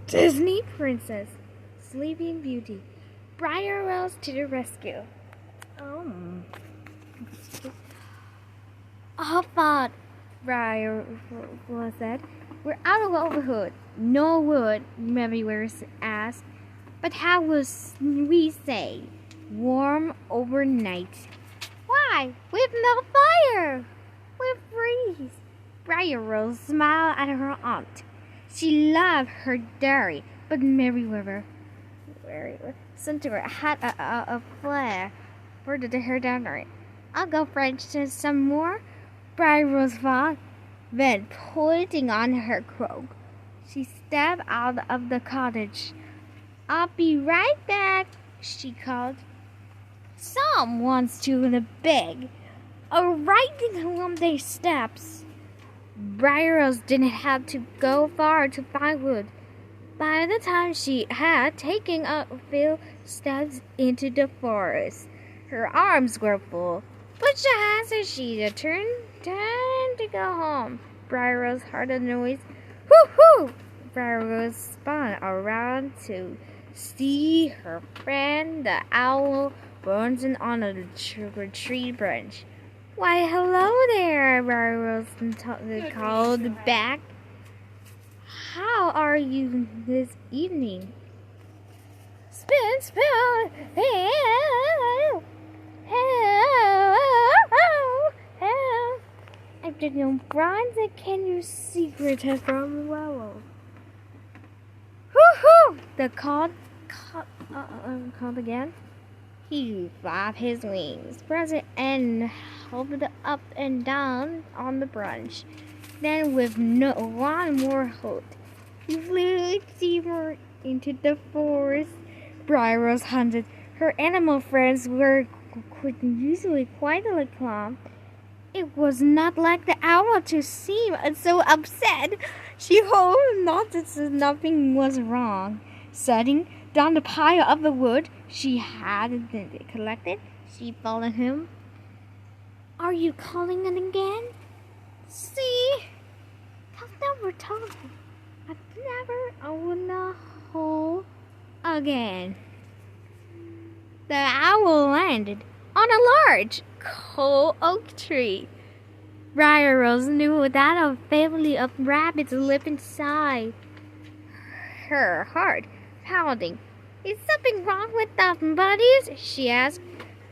Disney Princess, Sleeping Beauty, Briar Rose to the rescue. Oh, but Briar Rose said, "We're out of our wood." "No wood," Mary-Chandler asked. "But how will we stay warm overnight?" "Why, with no fire. We'll freeze." Briar Rose smiled at her aunt. She loved her dairy, but Mary-Chandler had a flair for her dairy. "I'll go French some more," Briar Rose thought. Then, putting on her cloak, she stepped out of the cottage. "I'll be right back," she called. Someone's too big. Riding along the steps. Briar Rose didn't have to go far to find wood. By the time she had taken a few steps into the forest, her arms were full. But just as she turned to go home, Briar Rose heard a noise. "Hoo-hoo!" Briar Rose spun around to see her friend the owl bouncing on a tree branch. "Why, hello there," Briar Rose called back. "How are you this evening?" "Spin, spin, I did no bronze. Can you secret from the owl?" "Hoo-hoo!" The called again. He flapped his wings, spread and hopped up and down on the branch. Then, with one more hoot, he flew deeper into the forest. Briar Rose hunted. Her animal friends were usually quite calm. It was not like the owl to seem so upset. She hoped that nothing was wrong. Setting down the pile of the wood she had collected, she followed him. "Are you calling it again?" "See? I've never told you. I've never owned a hole again." The owl landed on a large coal oak tree. Briar Rose knew that a family of rabbits lived inside. Her heart pounding. "Is something wrong with them buddies?" she asked.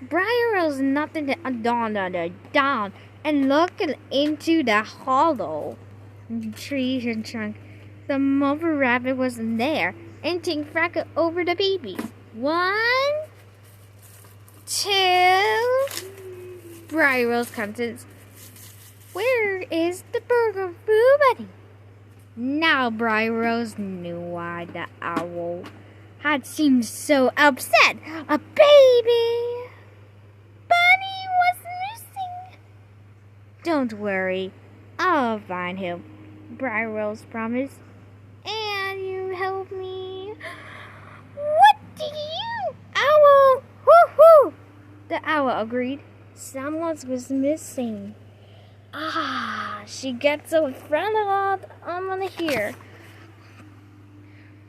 Briar Rose nothing down and looked into the hollow tree trunk. The mother rabbit wasn't there, and Ting frackled over the baby. "1, 2, Briar Rose counted. "Where is the burger food buddy?" Now Briar Rose knew why the owl had seemed so upset. A baby bunny was missing. "Don't worry, I'll find him," Briar Rose promised. "And you help me?" "What do you?" "Owl! Hoo-hoo!" The owl agreed. Someone was missing. She gets so friendly on here.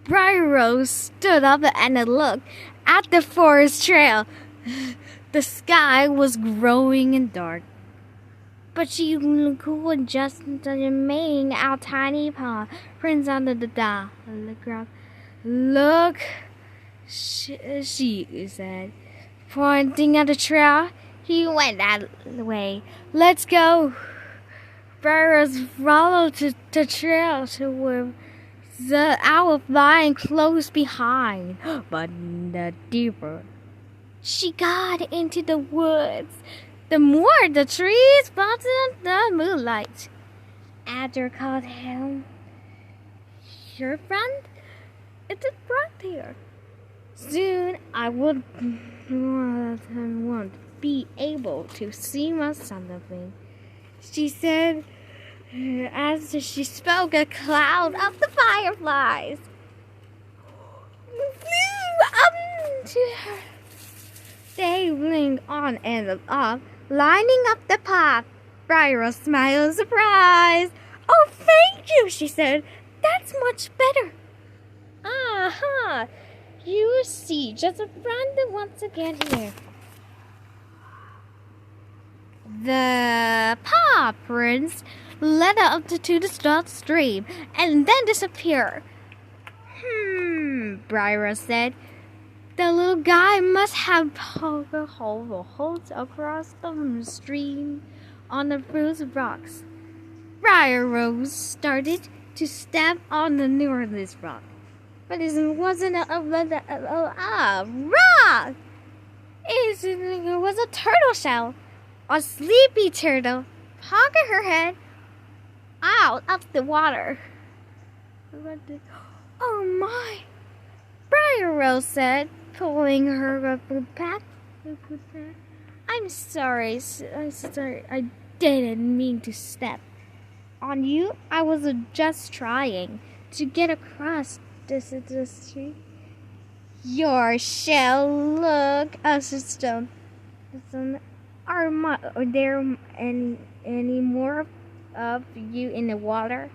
Briar Rose stood up and looked at the forest trail. The sky was growing dark, but she could just make out tiny paw prints under the ground. "Look," she said, pointing at the trail. He went that way. "Let's go." Briar Rose followed the trail with the owl flying close behind. But the deeper she got into the woods, the more the trees blossomed the moonlight. Adder called him. "Your friend? It's a frog here. Soon I won't be able to see my something," she said. As she spoke, a cloud of the fireflies flew up to her. They blinked on and off, lining up the path. Briar Rose smiled in surprise. "Oh, thank you," she said. "That's much better. You see, just a friend once again here. The paw prints led up to the stream and then disappeared. Briar said. The little guy must have poked a hole across the stream on the bruised rocks. Briar Rose started to step on the nearest rock, but it wasn't a rock. It was a turtle shell. A sleepy turtle poked her head out of the water. Oh my! Briar Rose said, pulling her back. I'm sorry. I didn't mean to step on you. I was just trying to get across this tree. Your shell look stone. Are there any more of you in the water?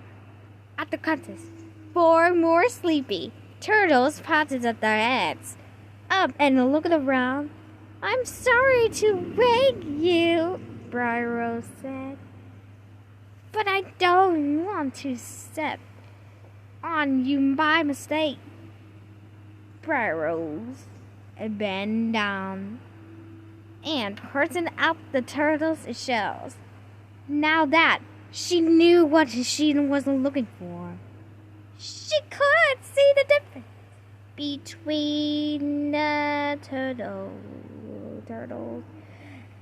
At the contest, 4 more sleepy turtles patted at their heads up and looked around. I'm sorry to wake you, Briar Rose said, but I don't want to step on you by mistake. Briar Rose bent down and parted out the turtle's shells. Now that she knew what she was looking for, she could see the difference between the turtles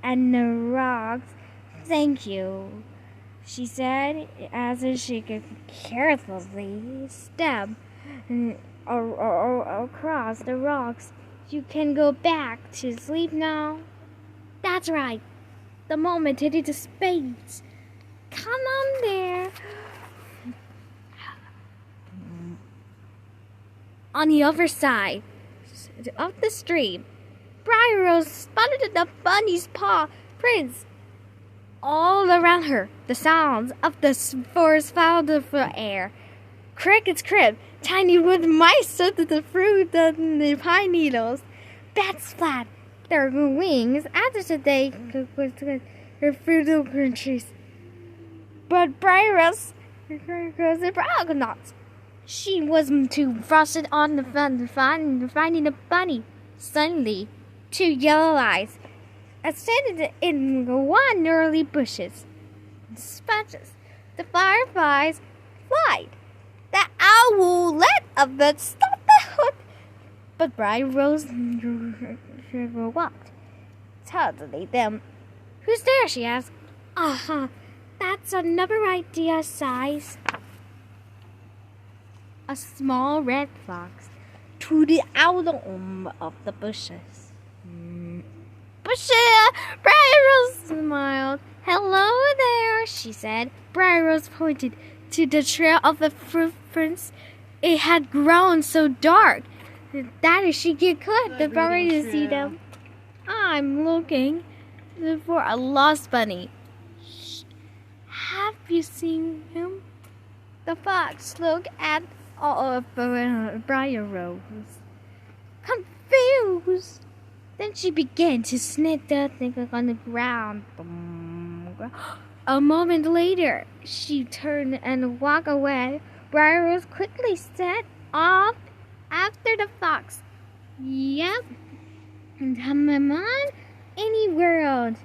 and the rocks. Thank you, she said as she could carefully step across the rocks. You can go back to sleep now. That's right. The moment it is spades. Come on there. On the other side of the stream, Briar Rose spotted the bunny's paw prints all around her. The sounds of the forest filled the air. Crickets crib, tiny wood mice stood through the pine needles. Bats flapped their wings as they through the trees. But Briar Rose the Argonauts. She was too frosted on the finding the bunny. Suddenly, 2 yellow eyes ascended in one early bushes. Sponges. The fireflies flied. The owl let up the stop the hook. But Briar Rose walked towardly them. Who's there? She asked. That's another idea size. A small red fox tooted out of the bushes. Briar Rose smiled. Hello there, she said. Briar Rose pointed to the trail of the footprints. It had grown so dark that she could already see them. I'm looking for a lost bunny. Have you seen him? The fox looked at all of Briar Rose, confused. Then she began to sniff the thing on the ground. A moment later, she turned and walked away. Briar Rose quickly set off after the fox. Yep, and come on, any world.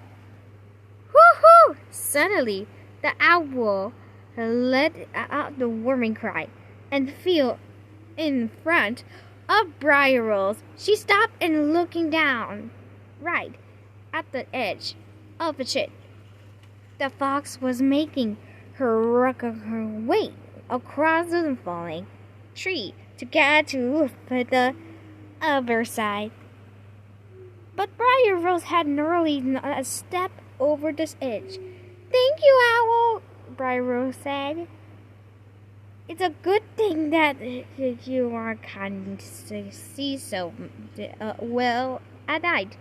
Woohoo! Suddenly, the owl let out the warning cry and flew in front of Briar Rose. She stopped and looking down, right at the edge of the tree. The fox was making her way across the falling tree to get to the other side. But Briar Rose had nearly a step over this edge. Thank you, Owl, Briar Rose said. It's a good thing that you are kind to see so well at night.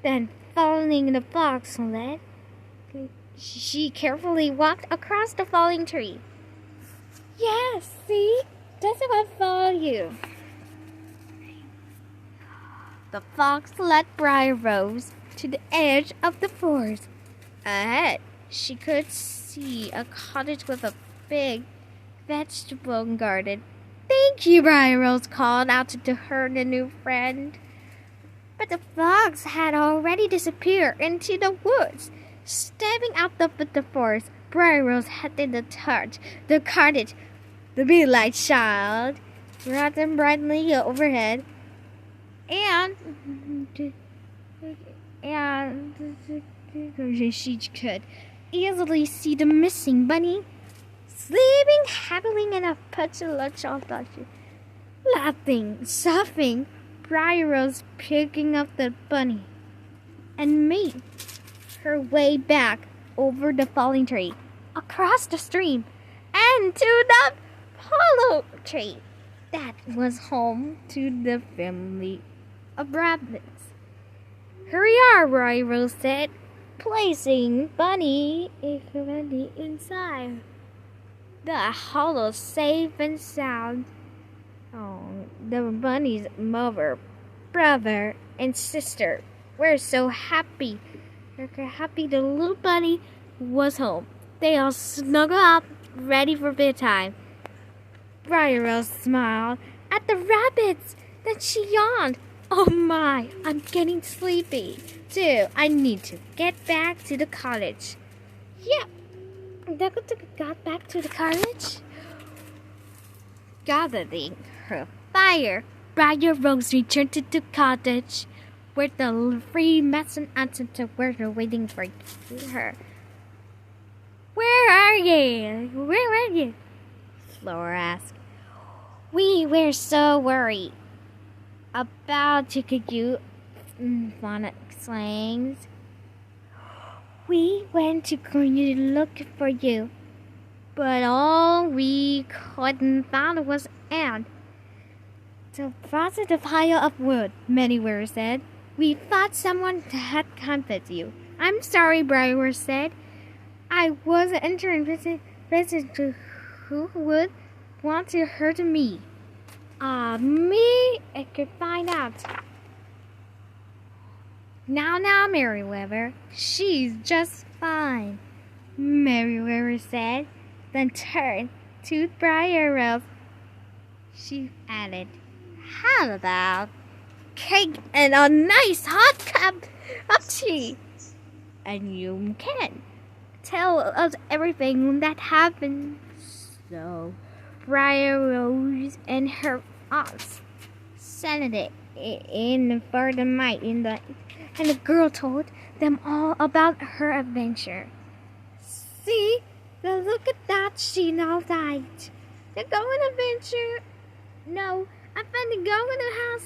Then, following the fox led, she carefully walked across the falling tree. Yes, see? That's why I follow you. The fox led Briar Rose to the edge of the forest. Ahead, she could see a cottage with a big vegetable garden. "Thank you," Briar Rose called out to her new friend. But the fox had already disappeared into the woods. Stepping out of the forest, Briar Rose headed the cottage. The big light shined brightly overhead, and she could easily see the missing bunny sleeping happily in a patch of bushes. Laughing, sobbing, Briar Rose picking up the bunny and made her way back over the falling tree, across the stream, and to the hollow tree that was home to the family of rabbits. "Hurry up," Briar Rose said, placing Bunny inside the hollow, safe and sound. Oh, the bunny's mother, brother, and sister were so happy. The little bunny was home. They all snuggled up, ready for bedtime. Briar Rose smiled at the rabbits. Then she yawned. "Oh my, I'm getting sleepy too. I need to get back to the cottage." Yep, they got back to the cottage. Gathering her fire, Briar Rose returned to the cottage, where the three medicine ancestors were waiting for her. "Where are you? Where are you?" Flora asked. "We were so worried about you," Fauna exclaims. "We went to look for you, but all we couldn't find was ant." "So that's the pile of wood," Many said. "We thought someone had comforted you." "I'm sorry," Briar said. "I wasn't interested in who would want to hurt me." Me? I could find out. Now, Meriwether, she's just fine," Meriwether said, then turned to Briar Rose. She added, "How about cake and a nice hot cup of tea? And you can tell us everything that happened." So Briar Rose and her aunts settled it in for the night, and the girl told them all about her adventure. "See, look at that!" she nodded. "The going adventure? No, I found the going to the house